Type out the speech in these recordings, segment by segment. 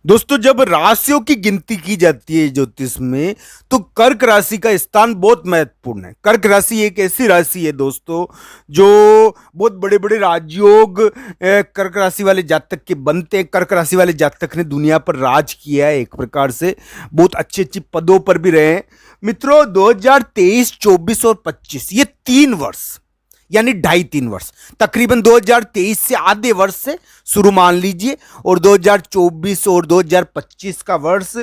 दोस्तों, जब राशियों की गिनती की जाती है ज्योतिष में, तो कर्क राशि का स्थान बहुत महत्वपूर्ण है। कर्क राशि एक ऐसी राशि है दोस्तों, जो बहुत बड़े बड़े राजयोग कर्क राशि वाले जातक के बनते हैं। कर्क राशि वाले जातक ने दुनिया पर राज किया है, एक प्रकार से बहुत अच्छी अच्छी पदों पर भी रहे हैं। मित्रों, 2023, 24 और 25 ये 3 वर्ष, यानी 2.5-3 वर्ष, तकरीबन 2023 से आधे वर्ष से शुरू मान लीजिए, और 2024 और 2025 का वर्ष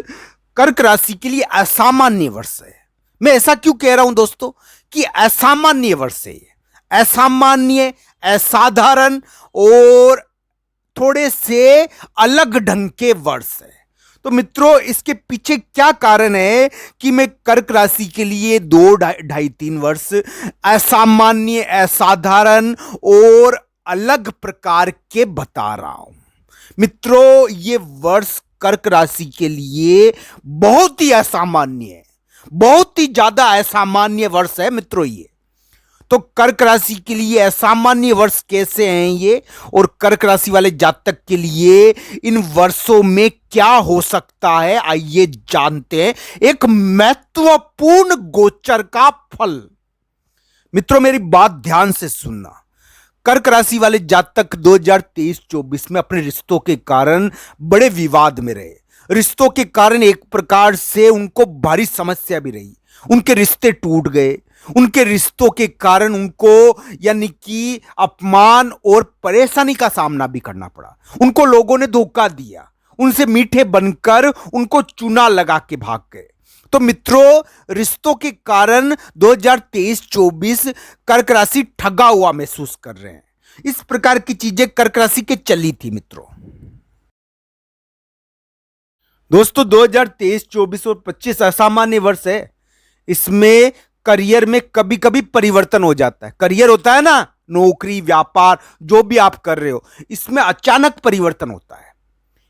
कर्क राशि के लिए असामान्य वर्ष है। मैं ऐसा क्यों कह रहा हूं दोस्तों कि असामान्य वर्ष है? असामान्य, असाधारण और थोड़े से अलग ढंग के वर्ष है। तो मित्रों, इसके पीछे क्या कारण है कि मैं कर्क राशि के लिए 2, 2.5, 3 वर्ष असामान्य, असाधारण और अलग प्रकार के बता रहा हूं? मित्रों, ये वर्ष कर्क राशि के लिए बहुत ही असामान्य है, बहुत ही ज्यादा असामान्य वर्ष है मित्रों ये। तो कर्क राशि के लिए असामान्य वर्ष कैसे हैं ये, और कर्क राशि वाले जातक के लिए इन वर्षों में क्या हो सकता है, आइए जानते हैं एक महत्वपूर्ण गोचर का फल। मित्रों, मेरी बात ध्यान से सुनना। कर्क राशि वाले जातक 2023-24 में अपने रिश्तों के कारण बड़े विवाद में रहे। रिश्तों के कारण एक प्रकार से उनको भारी समस्या भी रही। उनके रिश्ते टूट गए। उनके रिश्तों के कारण उनको यानी कि अपमान और परेशानी का सामना भी करना पड़ा। उनको लोगों ने धोखा दिया, उनसे मीठे बनकर उनको चूना लगा के भाग गए। तो मित्रों, रिश्तों के कारण 2023-24 कर्क राशि ठगा हुआ महसूस कर रहे हैं। इस प्रकार की चीजें कर्क राशि के चली थी मित्रों। दोस्तों, 2023, 24 और 25 असामान्य वर्ष है। इसमें करियर में कभी कभी परिवर्तन हो जाता है। करियर होता है ना, नौकरी, व्यापार, जो भी आप कर रहे हो, इसमें अचानक परिवर्तन होता है।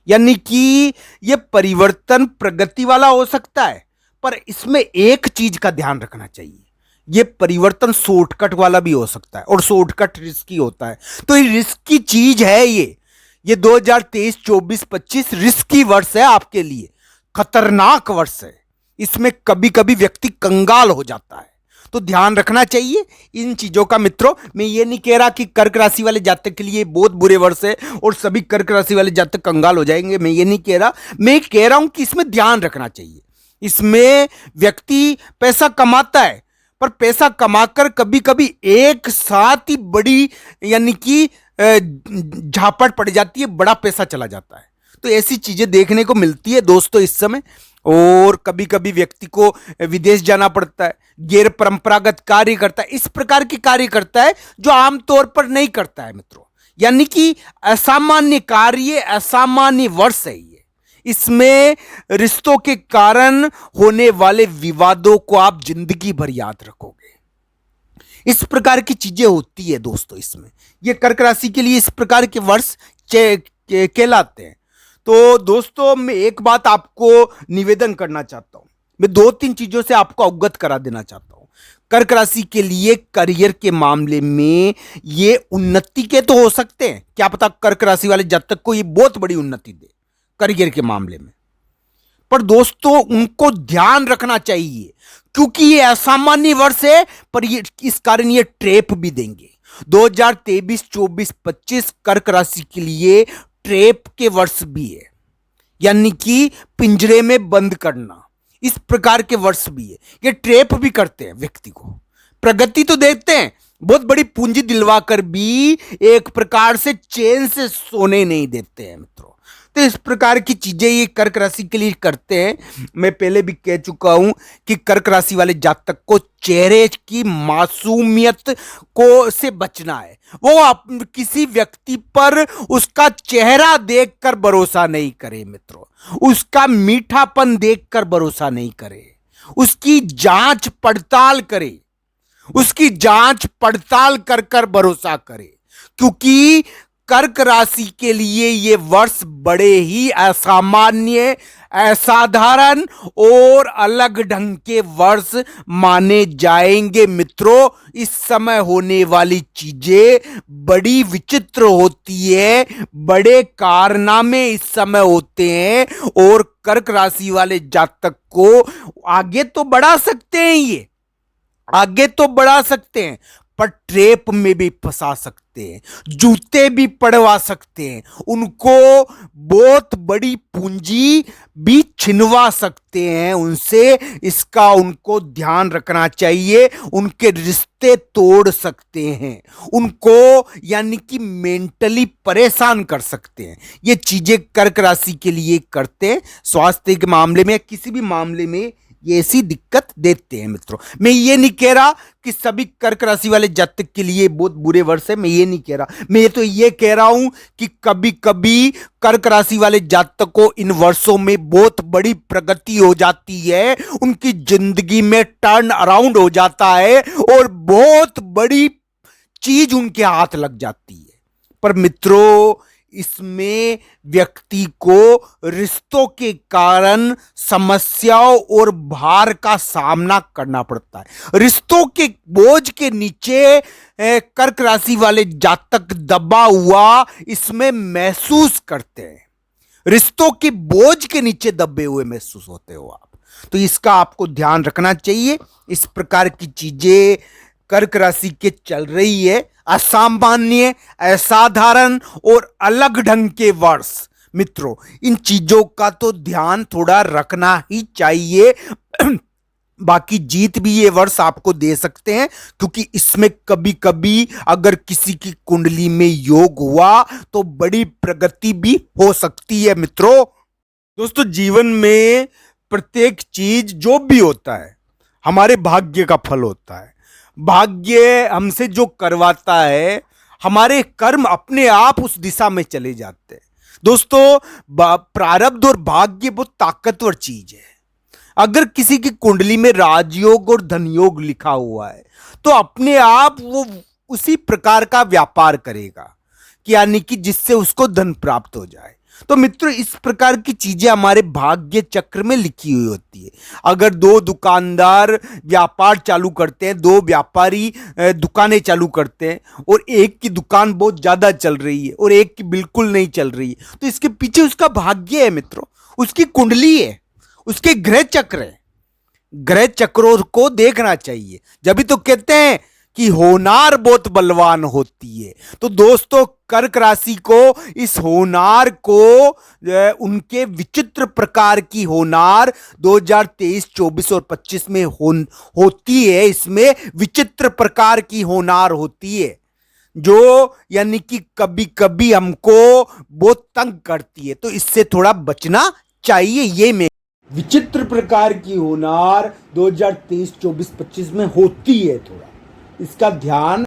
यानी कि यह परिवर्तन प्रगति वाला हो सकता है, पर इसमें एक चीज का ध्यान रखना चाहिए, यह परिवर्तन शॉर्टकट वाला भी हो सकता है, और शॉर्टकट रिस्की होता है। तो ये रिस्की चीज है। ये 2023, 24, 25 रिस्की वर्ष है आपके लिए, खतरनाक वर्ष है। इसमें कभी कभी व्यक्ति कंगाल हो जाता है, तो ध्यान रखना चाहिए इन चीजों का। मित्रों, मैं ये नहीं कह रहा कि कर्क राशि वाले जातक के लिए बहुत बुरे वर्ष है और सभी कर्क राशि वाले जातक कंगाल हो जाएंगे, मैं ये नहीं कह रहा। मैं कह रहा हूं कि इसमें ध्यान रखना चाहिए। इसमें व्यक्ति पैसा कमाता है, पर पैसा कमाकर कभी कभी एक साथ ही बड़ी यानी कि झापड़ पड़ जाती है, बड़ा पैसा चला जाता है। तो ऐसी चीजें देखने को मिलती है दोस्तों इस समय। और कभी कभी व्यक्ति को विदेश जाना पड़ता है, गैर परंपरागत कार्य करता है, इस प्रकार के कार्य करता है जो आमतौर पर नहीं करता है मित्रों। यानी कि असामान्य कार्य, असामान्य वर्ष है ये। इसमें रिश्तों के कारण होने वाले विवादों को आप जिंदगी भर याद रखोगे। इस प्रकार की चीजें होती है दोस्तों इसमें। ये कर्क राशि के लिए इस प्रकार के वर्ष कहलाते हैं। तो दोस्तों, मैं एक बात आपको निवेदन करना चाहता हूं। मैं 2-3 चीजों से आपको अवगत करा देना चाहता हूं। कर्क राशि के लिए करियर के मामले में ये उन्नति के तो हो सकते हैं, क्या पता कर्क राशि वाले जातक को ये बहुत बड़ी उन्नति दे करियर के मामले में, पर दोस्तों उनको ध्यान रखना चाहिए, क्योंकि ये असामान्य वर्ष है, पर ये इस कारण ये ट्रैप भी देंगे। 2023, 24, 25 कर्क राशि के लिए ट्रैप के वर्ष भी है, यानी कि पिंजरे में बंद करना, इस प्रकार के वर्ष भी है। ये ट्रैप भी करते हैं, व्यक्ति को प्रगति तो देते हैं, बहुत बड़ी पूंजी दिलवा कर भी एक प्रकार से चैन से सोने नहीं देते हैं मित्रों। तो इस प्रकार की चीजें ये कर्क राशि के लिए करते हैं। मैं पहले भी कह चुका हूं कि कर्क राशि वाले जातक को चेहरे की मासूमियत को से बचना है। वो आप किसी व्यक्ति पर उसका चेहरा देखकर भरोसा नहीं करे मित्रों, उसका मीठापन देखकर भरोसा नहीं करे, उसकी जांच पड़ताल करे, उसकी जांच पड़ताल कर कर भरोसा करे। क्योंकि कर्क राशि के लिए ये वर्ष बड़े ही असामान्य, असाधारण और अलग ढंग के वर्ष माने जाएंगे मित्रों। इस समय होने वाली चीजें बड़ी विचित्र होती है, बड़े कारनामे इस समय होते हैं और कर्क राशि वाले जातक को आगे तो बढ़ा सकते हैं, ये आगे तो बढ़ा सकते हैं, पर ट्रेप में भी फंसा सकते हैं, जूते भी पड़वा सकते हैं, उनको बहुत बड़ी पूंजी भी छिनवा सकते हैं उनसे। इसका उनको ध्यान रखना चाहिए। उनके रिश्ते तोड़ सकते हैं, उनको यानी कि मेंटली परेशान कर सकते हैं। ये चीजें कर्क राशि के लिए करते हैं। स्वास्थ्य के मामले में, किसी भी मामले में ये ऐसी दिक्कत देते हैं मित्रों। मैं ये नहीं कह रहा कि सभी कर्क राशि वाले जातक के लिए बहुत बुरे वर्ष है, मैं ये नहीं कह रहा। मैं तो ये कह रहा हूं कि कभी कभी कर्क राशि वाले जातक को इन वर्षों में बहुत बड़ी प्रगति हो जाती है, उनकी जिंदगी में टर्न अराउंड हो जाता है और बहुत बड़ी चीज उनके हाथ लग जाती है। पर मित्रों, इसमें व्यक्ति को रिश्तों के कारण समस्याओं और भार का सामना करना पड़ता है। रिश्तों के बोझ के नीचे कर्क राशि वाले जातक दबा हुआ इसमें महसूस करते हैं। रिश्तों के बोझ के नीचे दबे हुए महसूस होते हो आप, तो इसका आपको ध्यान रखना चाहिए। इस प्रकार की चीजें कर्क राशि के चल रही है। असामान्य, असाधारण और अलग ढंग के वर्ष मित्रों, इन चीजों का तो ध्यान थोड़ा रखना ही चाहिए। बाकी जीत भी ये वर्ष आपको दे सकते हैं, क्योंकि इसमें कभी कभी अगर किसी की कुंडली में योग हुआ तो बड़ी प्रगति भी हो सकती है मित्रों। दोस्तों, जीवन में प्रत्येक चीज जो भी होता है हमारे भाग्य का फल होता है। भाग्य हमसे जो करवाता है, हमारे कर्म अपने आप उस दिशा में चले जाते हैं। दोस्तों, प्रारब्ध और भाग्य बहुत ताकतवर चीज है। अगर किसी की कुंडली में राजयोग और धनयोग लिखा हुआ है तो अपने आप वो उसी प्रकार का व्यापार करेगा, कि यानी कि जिससे उसको धन प्राप्त हो जाए। तो मित्रों, इस प्रकार की चीजें हमारे भाग्य चक्र में लिखी हुई होती है। अगर दो दुकानदार व्यापार चालू करते हैं, दो व्यापारी दुकानें चालू करते हैं और एक की दुकान बहुत ज्यादा चल रही है और एक की बिल्कुल नहीं चल रही है, तो इसके पीछे उसका भाग्य है मित्रों, उसकी कुंडली है, उसके ग्रह चक्र है। ग्रह चक्रों को देखना चाहिए। जब भी तो कहते हैं कि होनार बहुत बलवान होती है। तो दोस्तों, कर्क राशि को इस होनार को उनके विचित्र प्रकार की होनार 2023, 24 और 25 में होती है। इसमें विचित्र प्रकार की होनार होती है, जो यानी कि कभी कभी हमको बहुत तंग करती है, तो इससे थोड़ा बचना चाहिए। ये में विचित्र प्रकार की होनार 2023, 24, 25 में होती है, थोड़ा इसका ध्यान